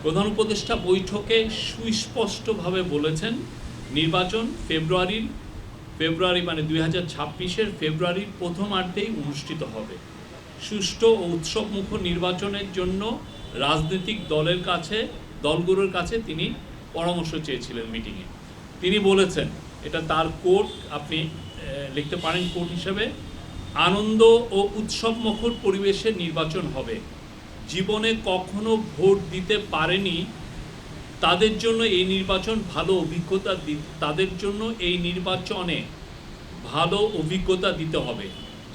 প্রধান উপদেষ্টা বৈঠকে সুস্পষ্টভাবে বলেছেন নির্বাচন ফেব্রুয়ারি মানে 2026-এর ফেব্রুয়ারির প্রথমার্ধেই অনুষ্ঠিত হবে। সুষ্ঠু ও উৎসবমুখর নির্বাচনের জন্য রাজনৈতিক দলগুলোর কাছে তিনি পরামর্শ চেয়েছিলেন মিটিংয়ে। তিনি বলেছেন, এটা তার কোট, আপনি লিখতে পারেন কোট হিসেবে, আনন্দ ও উৎসবমুখর পরিবেশে নির্বাচন হবে। জীবনে কখনো ভোট দিতে পারেনি তাদের জন্য এই নির্বাচনে ভালো অভিজ্ঞতা দিতে হবে।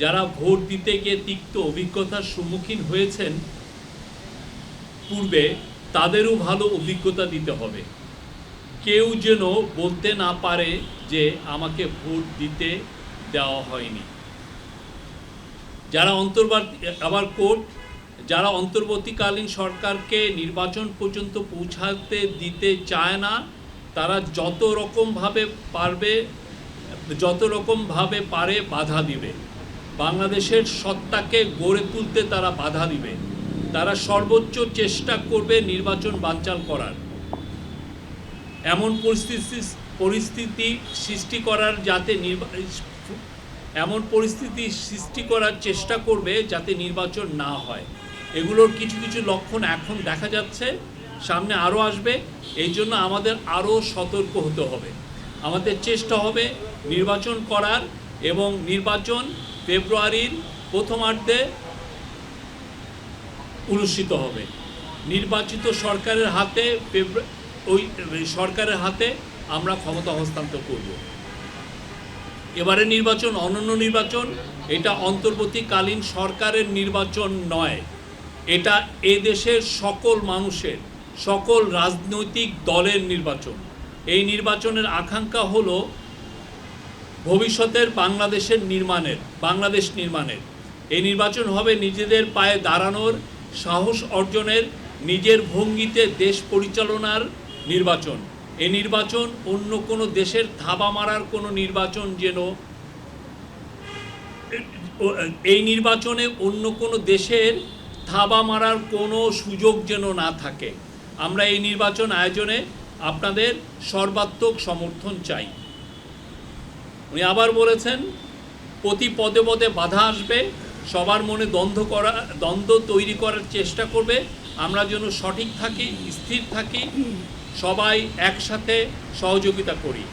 যারা ভোট দিতে গিয়ে তিক্ত অভিজ্ঞতার সম্মুখীন হয়েছেন পূর্বে, তাদেরও ভালো অভিজ্ঞতা দিতে হবে। কেউ যেন বলতে না পারে যে আমাকে ভোট দিতে দেওয়া হয়নি। যারা অন্তর্বর্তীকালীন সরকারকে নির্বাচন পর্যন্ত পৌঁছাতে দিতে চায় না, তারা যত রকমভাবে পারে বাধা দিবে। বাংলাদেশের সত্তাকে গড়ে তুলতে তারা বাধা দিবে। তারা সর্বোচ্চ চেষ্টা করবে নির্বাচন বানচাল করার। এমন পরিস্থিতি সৃষ্টি করার চেষ্টা করবে যাতে নির্বাচন না হয়। এগুলোর কিছু কিছু লক্ষণ এখন দেখা যাচ্ছে, সামনে আরও আসবে। এই জন্য আমাদের আরও সতর্ক হতে হবে। আমাদের চেষ্টা হবে নির্বাচন করার, এবং নির্বাচন ফেব্রুয়ারির প্রথমার্ধে অনুষ্ঠিত হবে। নির্বাচিত সরকারের হাতে আমরা ক্ষমতা হস্তান্তর করব। এবারে নির্বাচন অনন্য নির্বাচন, এটা অন্তর্বর্তীকালীন সরকারের নির্বাচন নয়, এটা এদেশের সকল মানুষের, সকল রাজনৈতিক দলের নির্বাচন। এই নির্বাচনের আকাঙ্ক্ষা হলো ভবিষ্যতের বাংলাদেশ নির্মাণের। এই নির্বাচন হবে নিজেদের পায়ে দাঁড়ানোর, সাহস অর্জনের, নিজের ভঙ্গিতে দেশ পরিচালনার নির্বাচন। এই নির্বাচন অন্য কোনো দেশের থাবা মারার কোনো নির্বাচন এই নির্বাচনে অন্য কোনো দেশের থাবা মারার কোনো সুযোগ যেন না থাকে। আমরা এই নির্বাচন আয়োজনে আপনাদের সর্বাত্মক সমর্থন চাই। উনি আবার বলেছেন, প্রতি পদে পদে বাধা আসবে, সবার মনে দ্বন্দ্ব তৈরি করার চেষ্টা করবে। আমরা যেন সঠিক থাকি, স্থির থাকি, সবাই একসাথে সহযোগিতা করি।